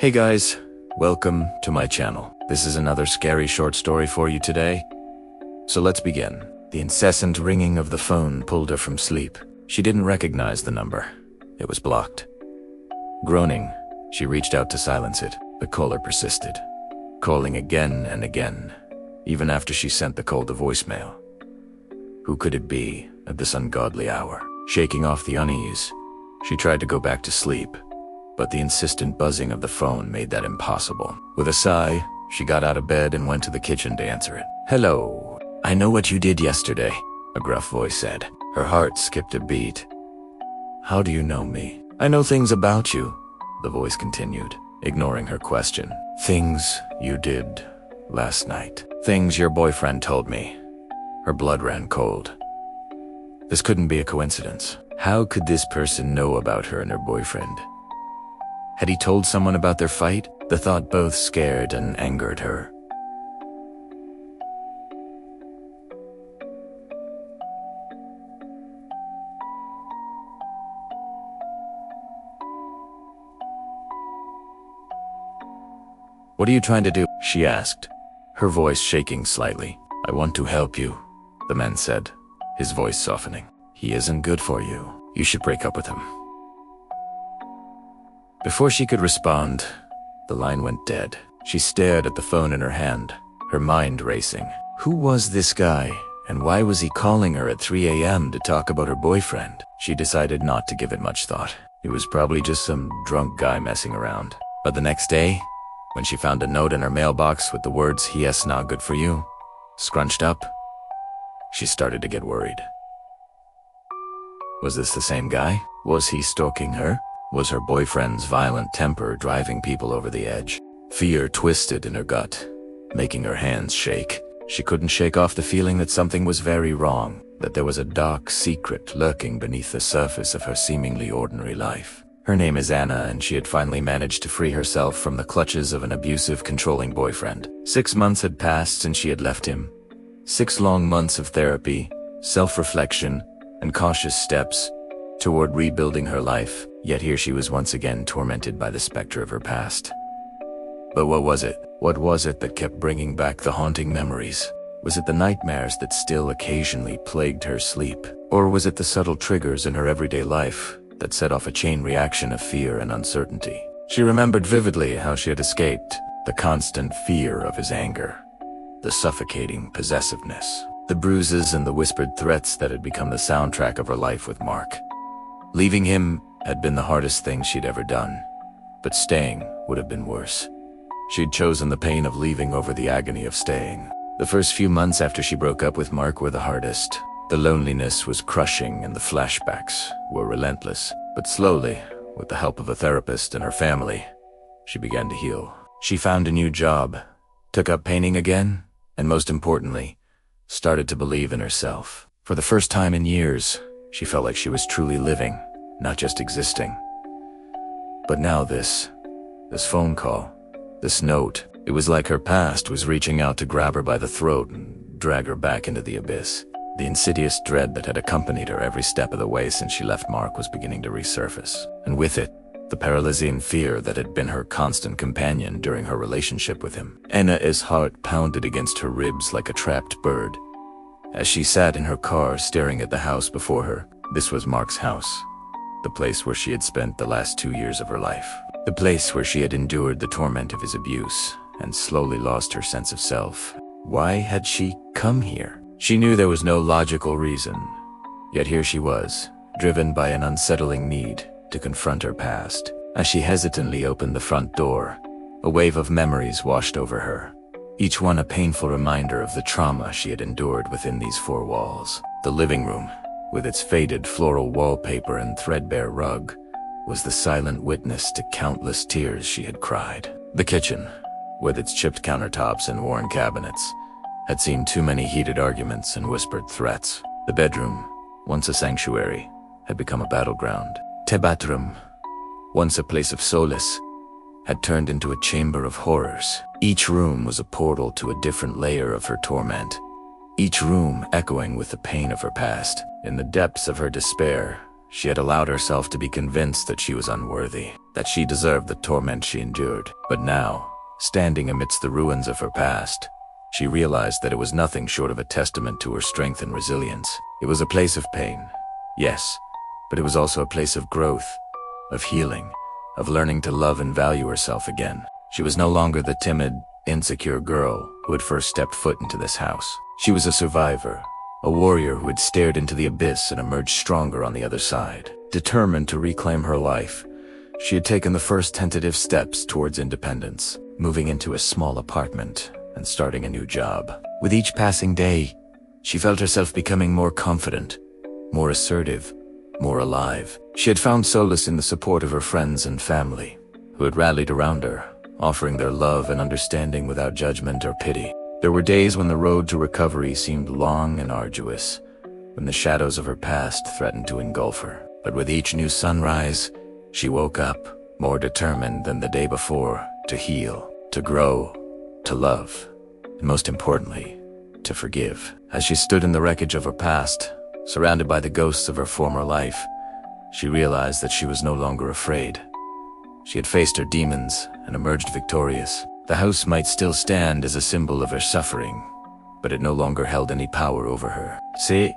Hey guys, welcome to my channel. This is another scary short story for you today. So let's begin. The incessant ringing of the phone pulled her from sleep. She didn't recognize the number. It was blocked. Groaning, she reached out to silence it. The caller persisted, calling again and again, even after she sent the call to voicemail. Who could it be at this ungodly hour? Shaking off the unease, she tried to go back to sleep, but the insistent buzzing of the phone made that impossible. With a sigh, she got out of bed and went to the kitchen to answer it. "Hello, I know what you did yesterday," a gruff voice said. Her heart skipped a beat. "How do you know me?" "I know things about you," the voice continued, ignoring her question. "Things you did last night. Things your boyfriend told me." Her blood ran cold. This couldn't be a coincidence. How could this person know about her and her boyfriend? Had he told someone about their fight? The thought both scared and angered her. "What are you trying to do?" she asked, her voice shaking slightly. "I want to help you," the man said, his voice softening. "He isn't good for you. You should break up with him." Before she could respond, the line went dead. She stared at the phone in her hand, her mind racing. Who was this guy, and why was he calling her at 3 a.m. to talk about her boyfriend? She decided not to give it much thought. It was probably just some drunk guy messing around. But the next day, when she found a note in her mailbox with the words "He is not good for you" scrunched up, she started to get worried. Was this the same guy? Was he stalking her? Was her boyfriend's violent temper driving people over the edge? Fear twisted in her gut, making her hands shake. She couldn't shake off the feeling that something was very wrong, that there was a dark secret lurking beneath the surface of her seemingly ordinary life. Her name is Anna, and she had finally managed to free herself from the clutches of an abusive, controlling boyfriend. 6 months had passed since she had left him. 6 long months of therapy, self-reflection, and cautious steps toward rebuilding her life. Yet here she was once again tormented by the specter of her past. But what was it? What was it that kept bringing back the haunting memories? Was it the nightmares that still occasionally plagued her sleep? Or was it the subtle triggers in her everyday life that set off a chain reaction of fear and uncertainty? She remembered vividly how she had escaped, the constant fear of his anger, the suffocating possessiveness, the bruises and the whispered threats that had become the soundtrack of her life with Mark. Leaving him had been the hardest thing she'd ever done, but staying would have been worse. She'd chosen the pain of leaving over the agony of staying. The first few months after she broke up with Mark were the hardest. The loneliness was crushing and the flashbacks were relentless. But slowly, with the help of a therapist and her family, she began to heal. She found a new job, took up painting again, and most importantly, started to believe in herself. For the first time in years, she felt like she was truly living, not just existing. But now this phone call, this note, it was like her past was reaching out to grab her by the throat and drag her back into the abyss. The insidious dread that had accompanied her every step of the way since she left Mark was beginning to resurface. And with it, the paralyzing fear that had been her constant companion during her relationship with him. Anna's heart pounded against her ribs like a trapped bird. As she sat in her car staring at the house before her, this was Mark's house. The place where she had spent the last 2 years of her life. The place where she had endured the torment of his abuse and slowly lost her sense of self. Why had she come here? She knew there was no logical reason. Yet here she was, driven by an unsettling need to confront her past. As she hesitantly opened the front door, a wave of memories washed over her. Each one a painful reminder of the trauma she had endured within these 4 walls. The living room, with its faded floral wallpaper and threadbare rug, was the silent witness to countless tears she had cried. The kitchen, with its chipped countertops and worn cabinets, had seen too many heated arguments and whispered threats. The bedroom, once a sanctuary, had become a battleground. The bathroom, once a place of solace, had turned into a chamber of horrors. Each room was a portal to a different layer of her torment, each room echoing with the pain of her past. In the depths of her despair, She had allowed herself to be convinced that she was unworthy, that she deserved the torment she endured. But now, standing amidst the ruins of her past, she realized that it was nothing short of a testament to her strength and resilience. It was a place of pain, yes, but it was also a place of growth, of healing, of learning to love and value herself again. She was no longer the timid, insecure girl who had first stepped foot into this house. She was a survivor, a warrior who had stared into the abyss and emerged stronger on the other side. Determined to reclaim her life, she had taken the first tentative steps towards independence, moving into a small apartment and starting a new job. With each passing day, she felt herself becoming more confident, more assertive, more alive. She had found solace in the support of her friends and family, who had rallied around her, offering their love and understanding without judgment or pity. There were days when the road to recovery seemed long and arduous, when the shadows of her past threatened to engulf her. But with each new sunrise, she woke up, more determined than the day before, to heal, to grow, to love, and most importantly, to forgive. As she stood in the wreckage of her past, surrounded by the ghosts of her former life, she realized that she was no longer afraid. She had faced her demons and emerged victorious. The house might still stand as a symbol of her suffering, but it no longer held any power over her. She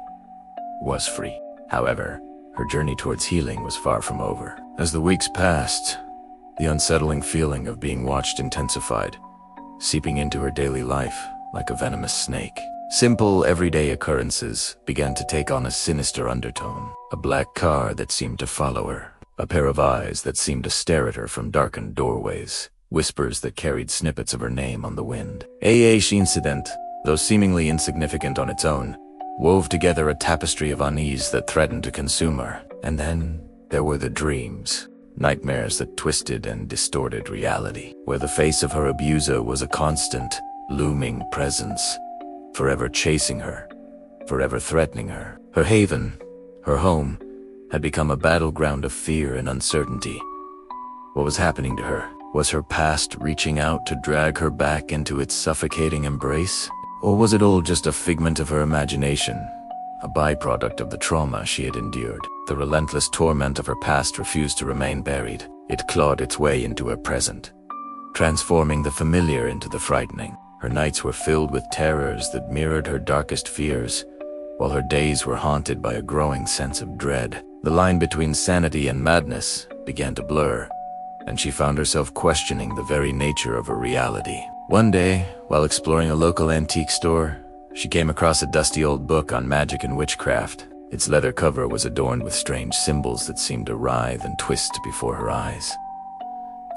was free. However, her journey towards healing was far from over. As the weeks passed, the unsettling feeling of being watched intensified, seeping into her daily life like a venomous snake. Simple, everyday occurrences began to take on a sinister undertone. A black car that seemed to follow her, a pair of eyes that seemed to stare at her from darkened doorways, whispers that carried snippets of her name on the wind. Each incident, though seemingly insignificant on its own, wove together a tapestry of unease that threatened to consume her. And then there were the dreams, nightmares that twisted and distorted reality, where the face of her abuser was a constant, looming presence, forever chasing her, forever threatening her. Her haven, her home, had become a battleground of fear and uncertainty. What was happening to her? Was her past reaching out to drag her back into its suffocating embrace? Or was it all just a figment of her imagination, a byproduct of the trauma she had endured? The relentless torment of her past refused to remain buried. It clawed its way into her present, transforming the familiar into the frightening. Her nights were filled with terrors that mirrored her darkest fears, while her days were haunted by a growing sense of dread. The line between sanity and madness began to blur, and she found herself questioning the very nature of her reality. One day, while exploring a local antique store, she came across a dusty old book on magic and witchcraft. Its leather cover was adorned with strange symbols that seemed to writhe and twist before her eyes.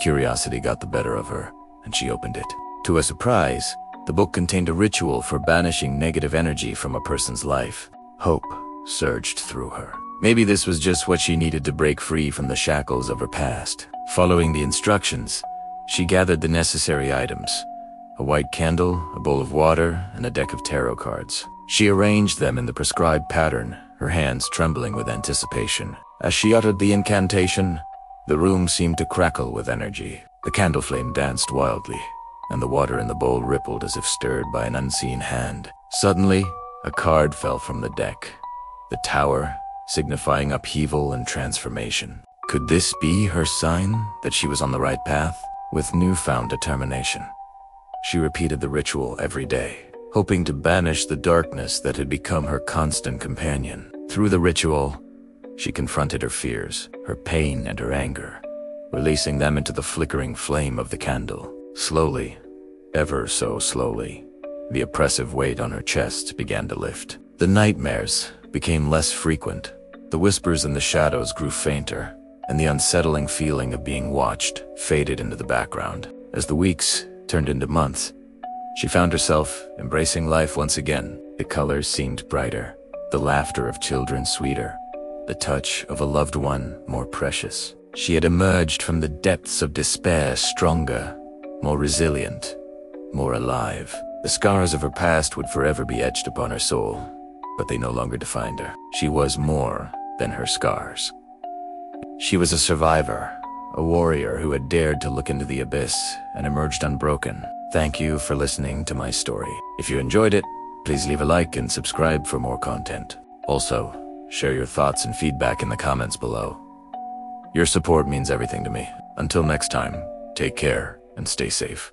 Curiosity got the better of her, and she opened it. To her surprise, the book contained a ritual for banishing negative energy from a person's life. Hope surged through her. Maybe this was just what she needed to break free from the shackles of her past. Following the instructions, she gathered the necessary items: a white candle, a bowl of water, and a deck of tarot cards. She arranged them in the prescribed pattern, her hands trembling with anticipation. As she uttered the incantation, the room seemed to crackle with energy. The candle flame danced wildly, and the water in the bowl rippled as if stirred by an unseen hand. Suddenly, a card fell from the deck. The Tower, signifying upheaval and transformation. Could this be her sign that she was on the right path? With newfound determination, she repeated the ritual every day, hoping to banish the darkness that had become her constant companion. Through the ritual, she confronted her fears, her pain, and her anger, releasing them into the flickering flame of the candle. Slowly, ever so slowly, the oppressive weight on her chest began to lift. The nightmares became less frequent, the whispers in the shadows grew fainter, and the unsettling feeling of being watched faded into the background. As the weeks turned into months, she found herself embracing life once again. The colors seemed brighter, the laughter of children sweeter, the touch of a loved one more precious. She had emerged from the depths of despair stronger, more resilient, more alive. The scars of her past would forever be etched upon her soul, but they no longer defined her. She was more than her scars. She was a survivor, a warrior who had dared to look into the abyss and emerged unbroken. Thank you for listening to my story. If you enjoyed it, please leave a like and subscribe for more content. Also, Share your thoughts and feedback in the comments below. Your support means everything to me. Until next time, take care and stay safe.